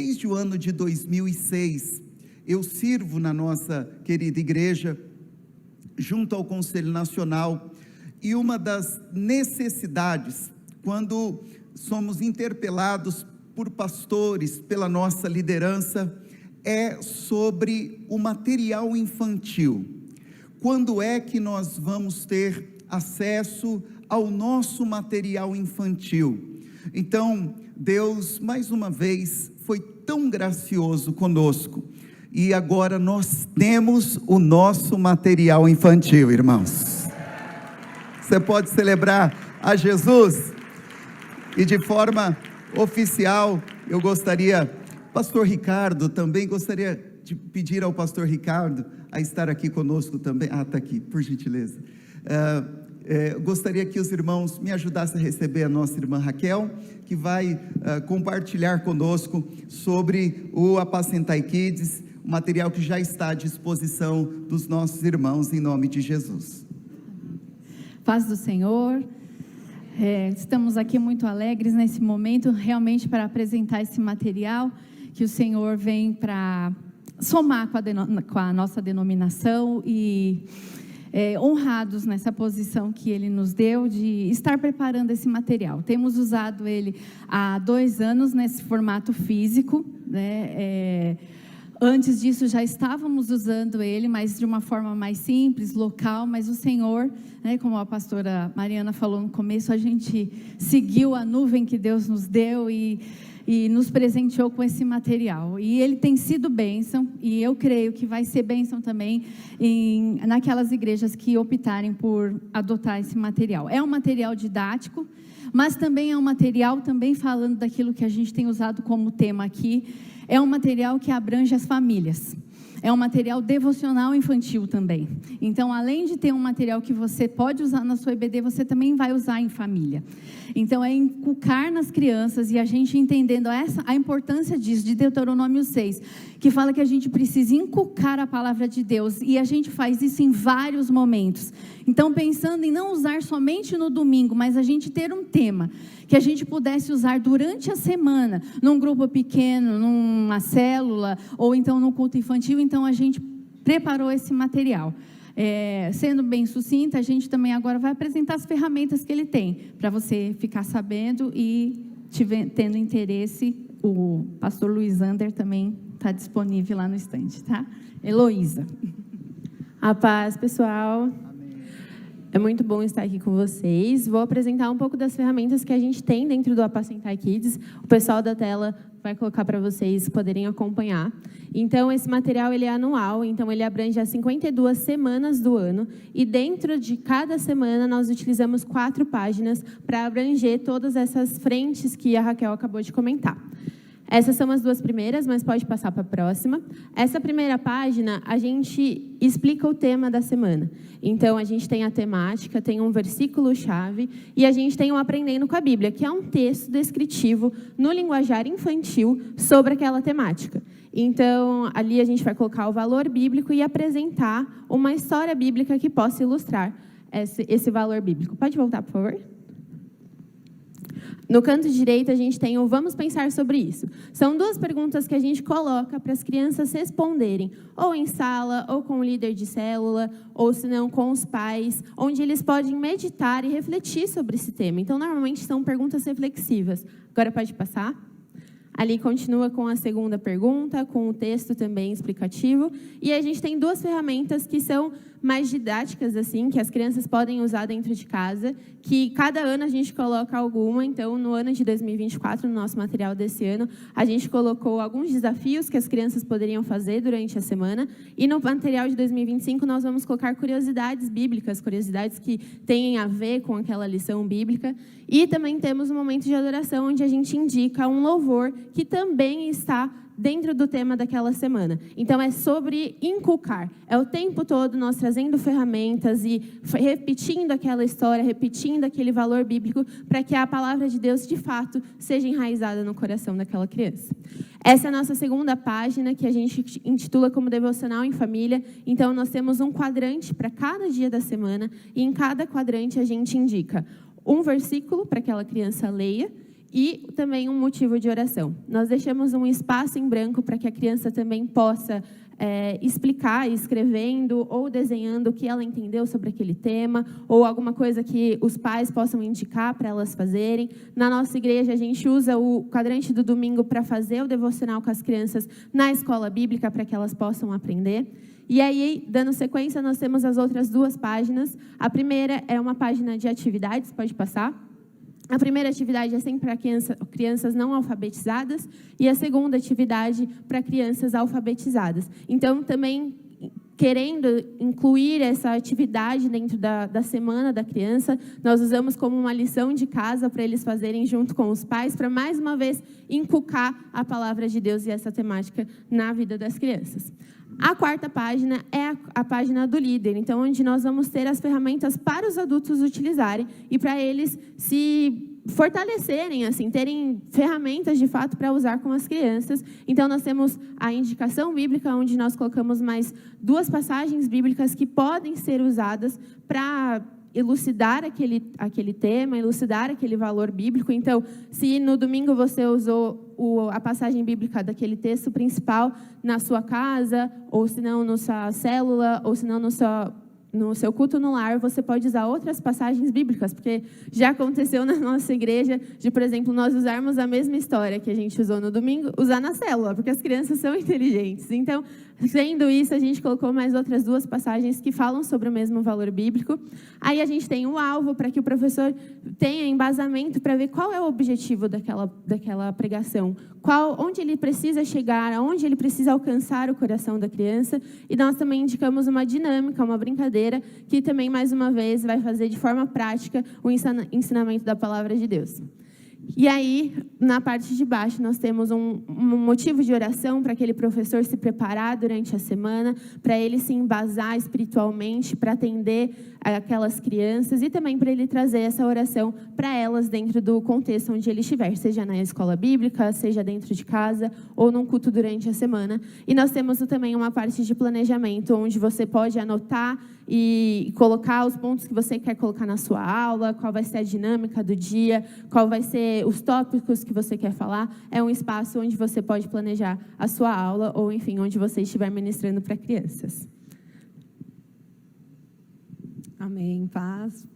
desde o ano de 2006, eu sirvo na nossa querida igreja, junto ao Conselho Nacional, e uma das necessidades, quando somos interpelados por pastores, pela nossa liderança, é sobre o material infantil. Quando é que nós vamos ter acesso ao nosso material infantil? Então, Deus, mais uma vez, foi tão gracioso conosco, e agora nós temos o nosso material infantil, irmãos. Você pode celebrar a Jesus? E de forma oficial, eu gostaria, pastor Ricardo, também gostaria de pedir ao pastor Ricardo a estar aqui conosco também. Está aqui, por gentileza. Gostaria que os irmãos me ajudassem a receber a nossa irmã Raquel, que vai compartilhar conosco sobre o Apacentai Kids, o material que já está à disposição dos nossos irmãos, em nome de Jesus. Paz do Senhor. Estamos aqui muito alegres nesse momento, realmente para apresentar esse material que o Senhor vem para somar com a nossa denominação e honrados nessa posição que Ele nos deu de estar preparando esse material. Temos usado ele há 2 anos nesse formato físico, né? Antes disso já estávamos usando ele, mas de uma forma mais simples, local, mas o Senhor, né, como a pastora Mariana falou no começo, a gente seguiu a nuvem que Deus nos deu e nos presenteou com esse material. E ele tem sido bênção, e eu creio que vai ser bênção também naquelas igrejas que optarem por adotar esse material. É um material didático, mas também é um material também falando daquilo que a gente tem usado como tema aqui. É um material que abrange as famílias. É um material devocional infantil também. Então, além de ter um material que você pode usar na sua EBD, você também vai usar em família. Então, é inculcar nas crianças e a gente entendendo a importância disso, de Deuteronômio 6, que fala que a gente precisa inculcar a palavra de Deus, e a gente faz isso em vários momentos. Então, pensando em não usar somente no domingo, mas a gente ter um tema que a gente pudesse usar durante a semana, num grupo pequeno, numa célula, ou então num culto infantil. Então, a gente preparou esse material. Sendo bem sucinta, a gente também agora vai apresentar as ferramentas que ele tem, para você ficar sabendo e tendo interesse. O pastor Luiz Ander também está disponível lá no estande, tá? Heloísa. A paz, pessoal. É muito bom estar aqui com vocês. Vou apresentar um pouco das ferramentas que a gente tem dentro do Apacentai Kids. O pessoal da tela vai colocar para vocês poderem acompanhar. Então, esse material ele é anual, então ele abrange as 52 semanas do ano. E dentro de cada semana, nós utilizamos 4 páginas para abranger todas essas frentes que a Raquel acabou de comentar. Essas são as 2 primeiras, mas pode passar para a próxima. Essa primeira página, a gente explica o tema da semana. Então, a gente tem a temática, tem um versículo-chave, e a gente tem o Aprendendo com a Bíblia, que é um texto descritivo no linguajar infantil sobre aquela temática. Então, ali a gente vai colocar o valor bíblico e apresentar uma história bíblica que possa ilustrar esse valor bíblico. Pode voltar, por favor? No canto direito, a gente tem o Vamos Pensar Sobre Isso. São 2 perguntas que a gente coloca para as crianças responderem, ou em sala, ou com o líder de célula, ou se não, com os pais, onde eles podem meditar e refletir sobre esse tema. Então, normalmente, são perguntas reflexivas. Agora pode passar. Ali continua com a segunda pergunta, com o texto também explicativo. E a gente tem 2 ferramentas que são mais didáticas, assim, que as crianças podem usar dentro de casa, que cada ano a gente coloca alguma. Então, no ano de 2024, no nosso material desse ano, a gente colocou alguns desafios que as crianças poderiam fazer durante a semana. E no material de 2025, nós vamos colocar curiosidades bíblicas, curiosidades que têm a ver com aquela lição bíblica. E também temos um momento de adoração, onde a gente indica um louvor que também está dentro do tema daquela semana. Então, é sobre inculcar. É o tempo todo nós trazendo ferramentas e repetindo aquela história, repetindo aquele valor bíblico, para que a palavra de Deus, de fato, seja enraizada no coração daquela criança. Essa é a nossa segunda página, que a gente intitula como Devocional em Família. Então, nós temos um quadrante para cada dia da semana, e em cada quadrante a gente indica um versículo para que aquela criança leia, e também um motivo de oração. Nós deixamos um espaço em branco para que a criança também possa explicar, escrevendo ou desenhando o que ela entendeu sobre aquele tema, ou alguma coisa que os pais possam indicar para elas fazerem. Na nossa igreja, a gente usa o quadrante do domingo para fazer o devocional com as crianças na escola bíblica, para que elas possam aprender. E aí, dando sequência, nós temos as outras 2 páginas. A primeira é uma página de atividades, pode passar. A primeira atividade é sempre para crianças não alfabetizadas e a segunda atividade para crianças alfabetizadas. Então, também querendo incluir essa atividade dentro da semana da criança, nós usamos como uma lição de casa para eles fazerem junto com os pais, para mais uma vez inculcar a palavra de Deus e essa temática na vida das crianças. A 4ª página é a página do líder, então, onde nós vamos ter as ferramentas para os adultos utilizarem e para eles se fortalecerem, assim, terem ferramentas de fato para usar com as crianças. Então, nós temos a indicação bíblica, onde nós colocamos mais 2 passagens bíblicas que podem ser usadas para elucidar aquele tema, elucidar aquele valor bíblico. Então, se no domingo você usou a passagem bíblica daquele texto principal na sua casa, ou se não na sua célula, ou se não no seu culto no lar, você pode usar outras passagens bíblicas, porque já aconteceu na nossa igreja de, por exemplo, nós usarmos a mesma história que a gente usou no domingo, usar na célula, porque as crianças são inteligentes. Então, sendo isso, a gente colocou mais outras 2 passagens que falam sobre o mesmo valor bíblico. Aí a gente tem o alvo, para que o professor tenha embasamento para ver qual é o objetivo daquela pregação, onde ele precisa chegar, aonde ele precisa alcançar o coração da criança. E nós também indicamos uma dinâmica, uma brincadeira, que também, mais uma vez, vai fazer de forma prática o ensinamento da palavra de Deus. E aí, na parte de baixo, nós temos um motivo de oração para aquele professor se preparar durante a semana, para ele se embasar espiritualmente, para atender aquelas crianças e também para ele trazer essa oração para elas dentro do contexto onde ele estiver, seja na escola bíblica, seja dentro de casa ou num culto durante a semana. E nós temos também uma parte de planejamento, onde você pode anotar e colocar os pontos que você quer colocar na sua aula, qual vai ser a dinâmica do dia, qual vai ser os tópicos que você quer falar. É um espaço onde você pode planejar a sua aula ou, enfim, onde você estiver ministrando para crianças. Amém, paz.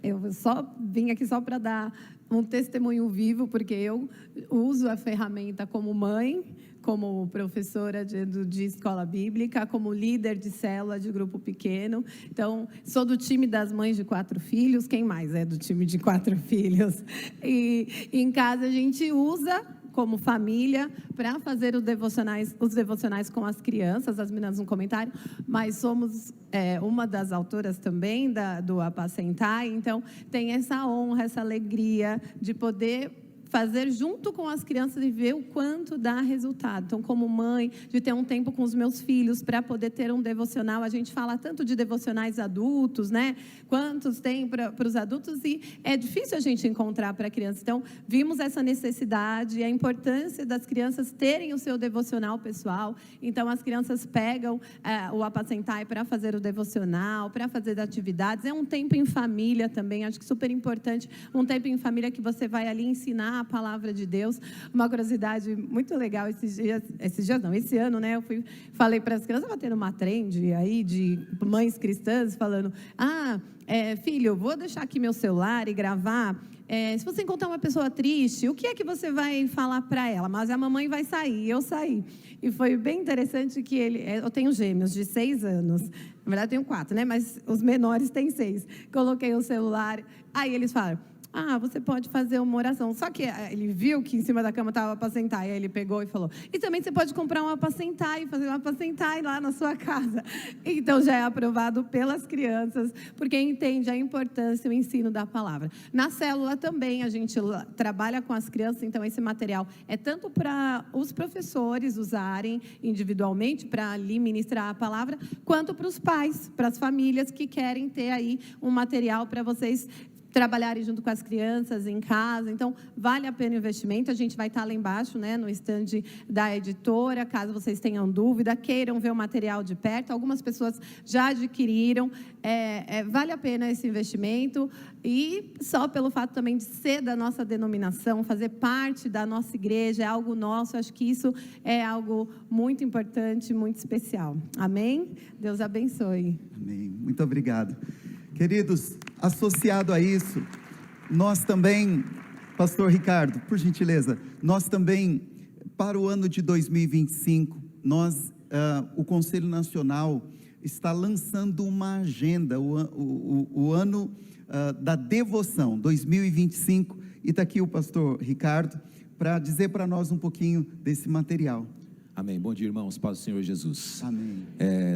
Eu só vim aqui só para dar um testemunho vivo, porque eu uso a ferramenta como mãe, como professora de escola bíblica, como líder de célula de grupo pequeno. Então, sou do time das mães de 4 filhos. Quem mais é do time de 4 filhos? E em casa a gente usa como família para fazer os devocionais com as crianças. As meninas no comentário, mas somos uma das autoras também do Apacentar. Então, tem essa honra, essa alegria de poder fazer junto com as crianças e ver o quanto dá resultado. Então, como mãe, de ter um tempo com os meus filhos para poder ter um devocional. A gente fala tanto de devocionais adultos, né? Quantos tem para os adultos, e é difícil a gente encontrar para crianças. Então, vimos essa necessidade e a importância das crianças terem o seu devocional pessoal. Então, as crianças pegam o Apacentar para fazer o devocional, para fazer atividades. É um tempo em família também, acho que super importante. Um tempo em família que você vai ali ensinar a palavra de Deus. Uma curiosidade muito legal, esse ano, né, eu falei para as crianças, estava tendo uma trend aí de mães cristãs falando, filho, vou deixar aqui meu celular e gravar, se você encontrar uma pessoa triste, o que é que você vai falar para ela? Mas a mamãe vai sair, eu saí. E foi bem interessante que eu tenho gêmeos de 6 anos, na verdade eu tenho 4, né, mas os menores têm 6. Coloquei o celular, aí eles falaram, você pode fazer uma oração. Só que ele viu que em cima da cama estava o Apacentar, e aí ele pegou e falou, e também você pode comprar um Apacentar e fazer um Apacentar lá na sua casa. Então, já é aprovado pelas crianças, porque entende a importância e o ensino da palavra. Na célula também, a gente trabalha com as crianças, então esse material é tanto para os professores usarem individualmente, para ali ministrar a palavra, quanto para os pais, para as famílias que querem ter aí um material para vocês trabalharem junto com as crianças em casa. Então, vale a pena o investimento. A gente vai estar lá embaixo, né, no stand da editora, caso vocês tenham dúvida, queiram ver o material de perto. Algumas pessoas já adquiriram. Vale a pena esse investimento. E só pelo fato também de ser da nossa denominação, fazer parte da nossa igreja, é algo nosso. Acho que isso é algo muito importante, muito especial. Amém? Deus abençoe. Amém. Muito obrigado. Queridos, associado a isso, nós também, pastor Ricardo, por gentileza, nós também, para o ano de 2025, o Conselho Nacional está lançando uma agenda, o ano da devoção, 2025, e está aqui o pastor Ricardo, para dizer para nós um pouquinho desse material. Amém. Bom dia, irmãos. Paz do Senhor Jesus. Amém.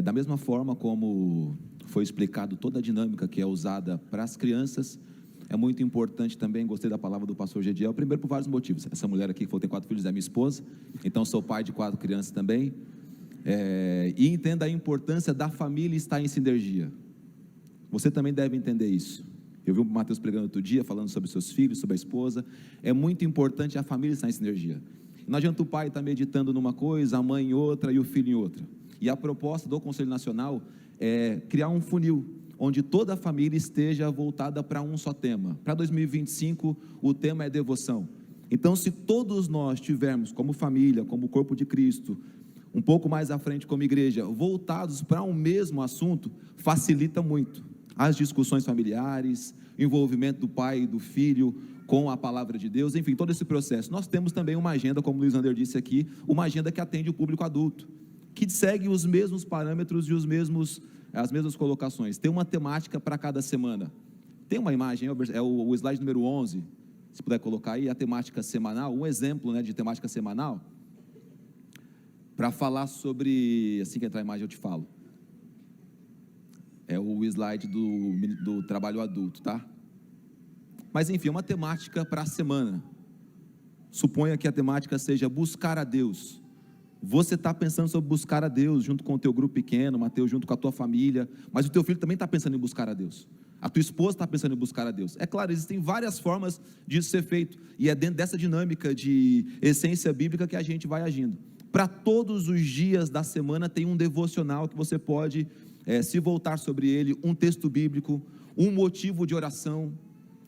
Da mesma forma como foi explicado toda a dinâmica que é usada para as crianças, é muito importante também, gostei da palavra do pastor Gediel, primeiro por vários motivos. Essa mulher aqui que falou tem 4 filhos é minha esposa, então sou pai de 4 crianças também, e entenda a importância da família estar em sinergia. Você também deve entender isso. Eu vi o Mateus pregando outro dia, falando sobre seus filhos, sobre a esposa. É muito importante a família estar em sinergia. Não adianta o pai estar meditando numa coisa, a mãe em outra e o filho em outra. E a proposta do Conselho Nacional é criar um funil, onde toda a família esteja voltada para um só tema. Para 2025, o tema é devoção. Então, se todos nós tivermos, como família, como corpo de Cristo, um pouco mais à frente como igreja, voltados para um mesmo assunto, facilita muito as discussões familiares, envolvimento do pai e do filho com a palavra de Deus, enfim, todo esse processo. Nós temos também uma agenda, como o Luiz Ander disse aqui, uma agenda que atende o público adulto, que segue os mesmos parâmetros e as mesmas colocações. Tem uma temática para cada semana. Tem uma imagem, é o slide número 11, se puder colocar aí, a temática semanal, um exemplo, né, de temática semanal, para falar sobre, assim que entrar a imagem eu te falo. É o slide do trabalho adulto, tá? Mas enfim, é uma temática para a semana. Suponha que a temática seja buscar a Deus. Você está pensando sobre buscar a Deus junto com o teu grupo pequeno, Mateus, junto com a tua família, mas o teu filho também está pensando em buscar a Deus. A tua esposa está pensando em buscar a Deus. É claro, existem várias formas disso ser feito, e é dentro dessa dinâmica de essência bíblica que a gente vai agindo. Para todos os dias da semana tem um devocional que você pode se voltar sobre ele, um texto bíblico, um motivo de oração,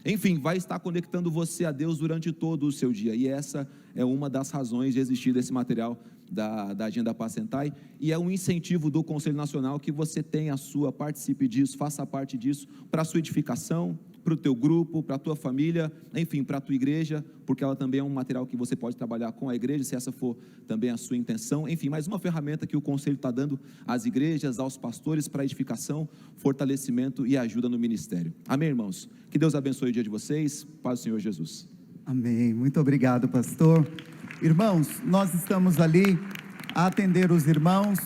enfim, vai estar conectando você a Deus durante todo o seu dia, e essa é uma das razões de existir desse material da Agenda Apacentai, e é um incentivo do Conselho Nacional que você tenha a sua, participe disso, faça parte disso, para a sua edificação, para o teu grupo, para a tua família, enfim, para a tua igreja, porque ela também é um material que você pode trabalhar com a igreja, se essa for também a sua intenção, enfim, mais uma ferramenta que o Conselho está dando às igrejas, aos pastores, para edificação, fortalecimento e ajuda no ministério. Amém, irmãos? Que Deus abençoe o dia de vocês, paz do Senhor Jesus. Amém, muito obrigado, pastor. Irmãos, nós estamos ali a atender os irmãos,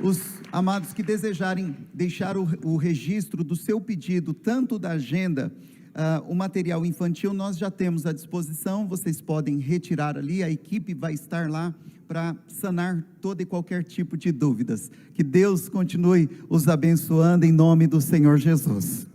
os amados que desejarem deixar o registro do seu pedido, tanto da agenda, o material infantil, nós já temos à disposição, vocês podem retirar ali, a equipe vai estar lá para sanar todo e qualquer tipo de dúvidas. Que Deus continue os abençoando em nome do Senhor Jesus.